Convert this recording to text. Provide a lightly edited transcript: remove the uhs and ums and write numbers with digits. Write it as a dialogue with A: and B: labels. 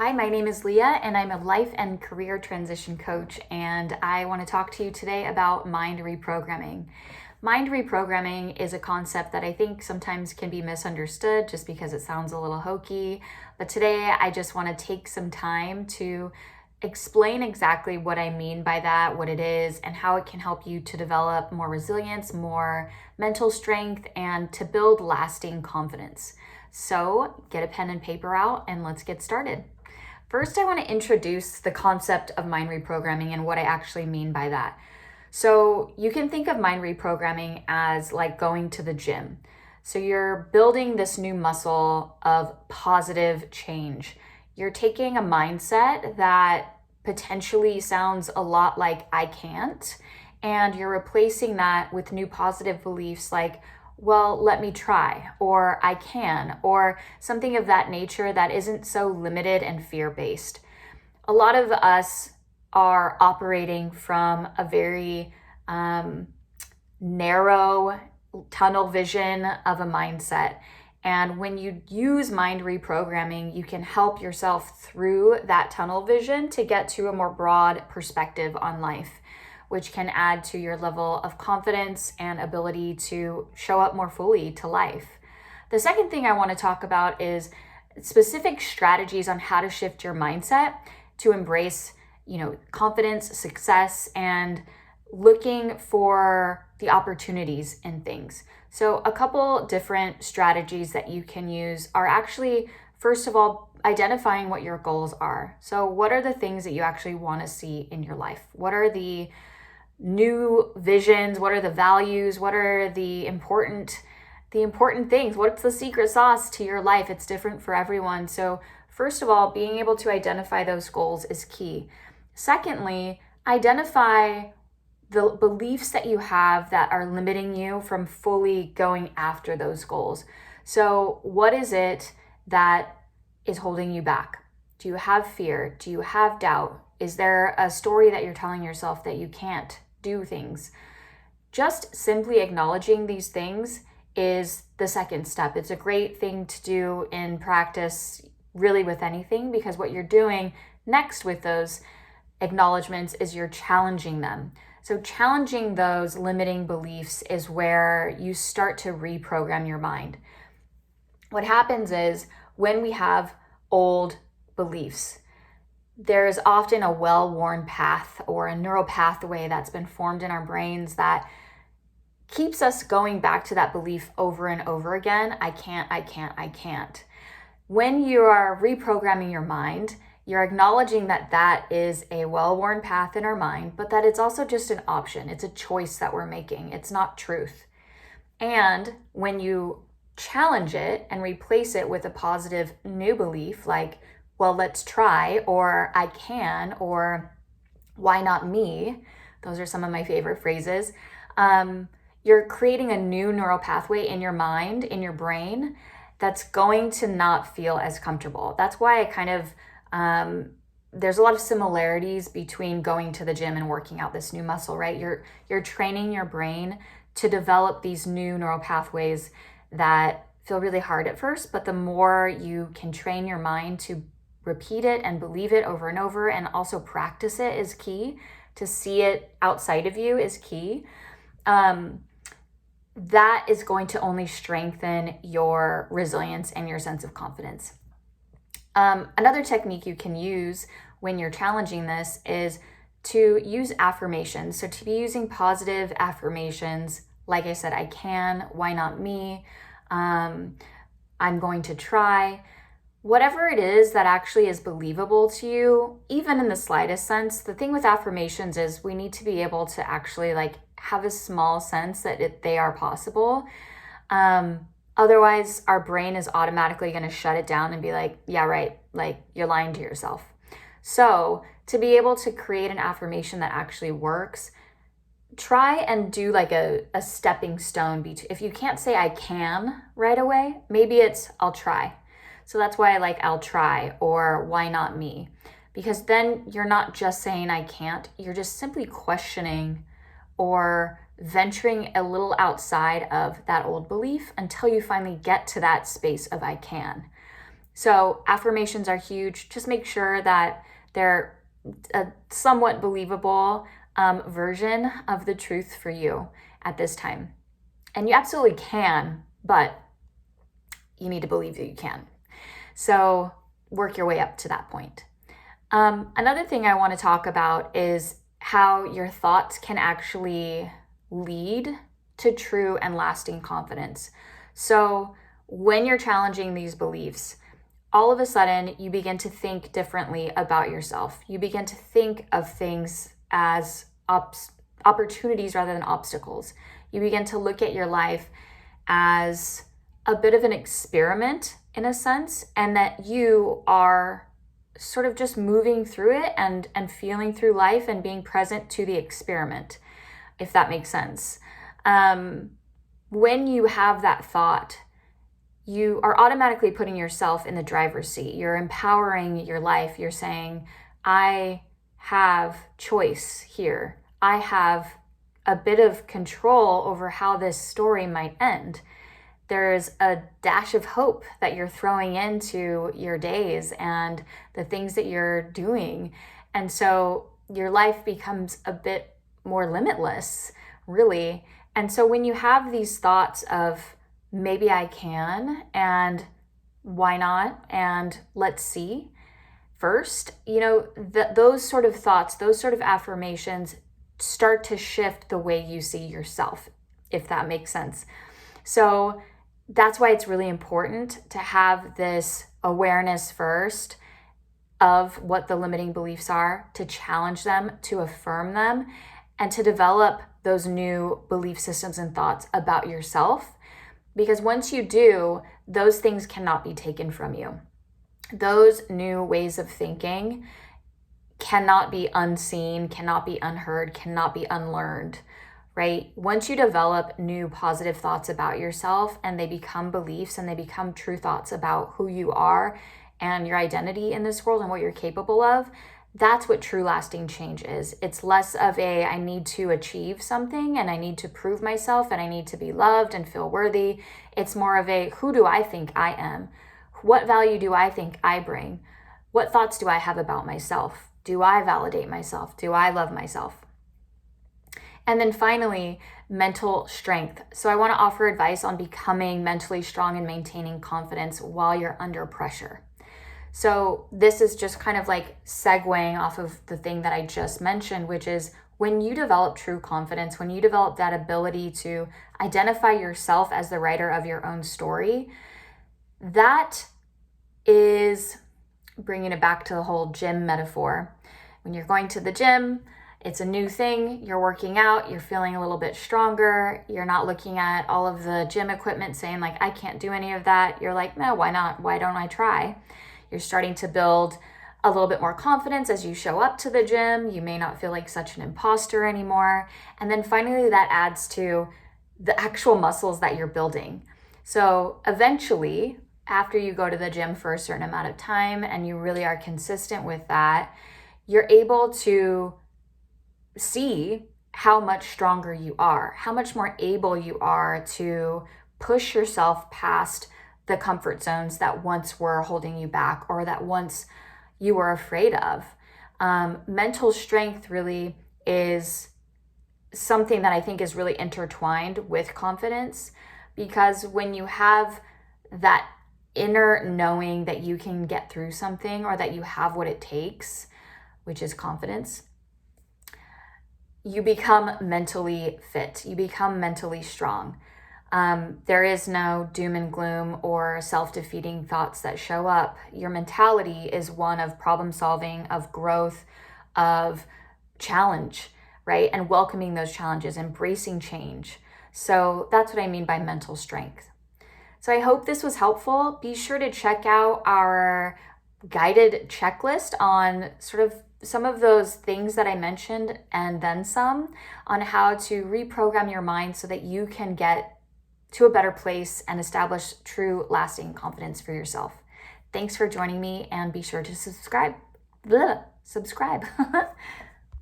A: Hi, my name is Leah, and I'm a life and career transition coach, and I want to talk to you today about mind reprogramming. Mind reprogramming is a concept that I think sometimes can be misunderstood just because it sounds a little hokey, but today I just want to take some time to explain exactly what I mean by that, what it is, and how it can help you to develop more resilience, more mental strength, and to build lasting confidence. So get a pen and paper out and let's get started. First, I want to introduce the concept of mind reprogramming and what I actually mean by that. So you can think of mind reprogramming as like going to the gym. So you're building this new muscle of positive change. You're taking a mindset that potentially sounds a lot like I can't, and you're replacing that with new positive beliefs like, well, let me try, or I can, or something of that nature that isn't so limited and fear-based. A lot of us are operating from a very narrow tunnel vision of a mindset. And when you use mind reprogramming, you can help yourself through that tunnel vision to get to a more broad perspective on life, which can add to your level of confidence and ability to show up more fully to life. The second thing I want to talk about is specific strategies on how to shift your mindset to embrace, confidence, success, and looking for the opportunities in things. So a couple different strategies that you can use are actually, first of all, identifying what your goals are. So what are the things that you actually want to see in your life? What are the new visions? What are the values? What are the important things? What's the secret sauce to your life? It's different for everyone. So first of all, being able to identify those goals is key. Secondly, identify the beliefs that you have that are limiting you from fully going after those goals. So what is it that is holding you back? Do you have fear? Do you have doubt? Is there a story that you're telling yourself that you can't do things? Just simply acknowledging these things is the second step. It's a great thing to do in practice, really with anything, because what you're doing next with those acknowledgements is you're challenging them. So challenging those limiting beliefs is where you start to reprogram your mind. What happens is when we have old beliefs, there is often a well-worn path or a neural pathway that's been formed in our brains that keeps us going back to that belief over and over again. I can't. When you are reprogramming your mind, you're acknowledging that that is a well-worn path in our mind, but that it's also just an option. It's a choice that we're making. It's not truth. And when you challenge it and replace it with a positive new belief like, well, let's try, or I can, or why not me? Those are some of my favorite phrases. You're creating a new neural pathway in your mind, in your brain, that's going to not feel as comfortable. That's why I kind of, there's a lot of similarities between going to the gym and working out this new muscle, right? You're training your brain to develop these new neural pathways that feel really hard at first, but the more you can train your mind to repeat it and believe it over and over, and also practice it is key. To see it outside of you is key. That is going to only strengthen your resilience and your sense of confidence. Another technique you can use when you're challenging this is to use affirmations. So to be using positive affirmations, like I said, I can, why not me? I'm going to try. Whatever it is that actually is believable to you, even in the slightest sense. The thing with affirmations is we need to be able to actually have a small sense that they are possible. Otherwise, our brain is automatically going to shut it down and be like, yeah, right, you're lying to yourself. So to be able to create an affirmation that actually works, try and do a stepping stone. If you can't say I can right away, maybe it's I'll try. So that's why I like I'll try, or why not me? Because then you're not just saying I can't, you're just simply questioning or venturing a little outside of that old belief until you finally get to that space of I can. So affirmations are huge. Just make sure that they're a somewhat believable version of the truth for you at this time. And you absolutely can, but you need to believe that you can. So work your way up to that point. Another thing I want to talk about is how your thoughts can actually lead to true and lasting confidence. So when you're challenging these beliefs, all of a sudden you begin to think differently about yourself. You begin to think of things as opportunities rather than obstacles. You begin to look at your life as a bit of an experiment in a sense, and that you are sort of just moving through it and feeling through life and being present to the experiment, if that makes sense. When you have that thought, you are automatically putting yourself in the driver's seat. You're empowering your life. You're saying, I have choice here. I have a bit of control over how this story might end. There's a dash of hope that you're throwing into your days and the things that you're doing. And so your life becomes a bit more limitless, really. And so when you have these thoughts of maybe I can, and why not, and let's see first, those sort of thoughts, those sort of affirmations start to shift the way you see yourself, if that makes sense. So that's why it's really important to have this awareness first of what the limiting beliefs are, to challenge them, to affirm them, and to develop those new belief systems and thoughts about yourself. Because once you do, those things cannot be taken from you. Those new ways of thinking cannot be unseen, cannot be unheard, cannot be unlearned. Right? Once you develop new positive thoughts about yourself and they become beliefs and they become true thoughts about who you are and your identity in this world and what you're capable of, that's what true lasting change is. It's less of I need to achieve something and I need to prove myself and I need to be loved and feel worthy. It's more of who do I think I am? What value do I think I bring? What thoughts do I have about myself? Do I validate myself? Do I love myself? And then finally, mental strength. So I want to offer advice on becoming mentally strong and maintaining confidence while you're under pressure. So this is just kind of like segueing off of the thing that I just mentioned, which is when you develop true confidence, when you develop that ability to identify yourself as the writer of your own story, that is bringing it back to the whole gym metaphor. When you're going to the gym, it's a new thing, you're working out, you're feeling a little bit stronger, you're not looking at all of the gym equipment saying like, I can't do any of that. You're like, no, why not? Why don't I try? You're starting to build a little bit more confidence as you show up to the gym. You may not feel like such an imposter anymore. And then finally that adds to the actual muscles that you're building. So eventually, after you go to the gym for a certain amount of time and you really are consistent with that, you're able to see how much stronger you are, how much more able you are to push yourself past the comfort zones that once were holding you back or that once you were afraid of. Mental strength really is something that I think is really intertwined with confidence, because when you have that inner knowing that you can get through something or that you have what it takes, which is confidence, you become mentally fit, you become mentally strong. There is no doom and gloom or self-defeating thoughts that show up. Your mentality is one of problem solving, of growth, of challenge, right? And welcoming those challenges, embracing change. So that's what I mean by mental strength. So I hope this was helpful. Be sure to check out our guided checklist on sort of some of those things that I mentioned and then some, on how to reprogram your mind so that you can get to a better place and establish true lasting confidence for yourself. Thanks for joining me, and be sure to subscribe. Subscribe.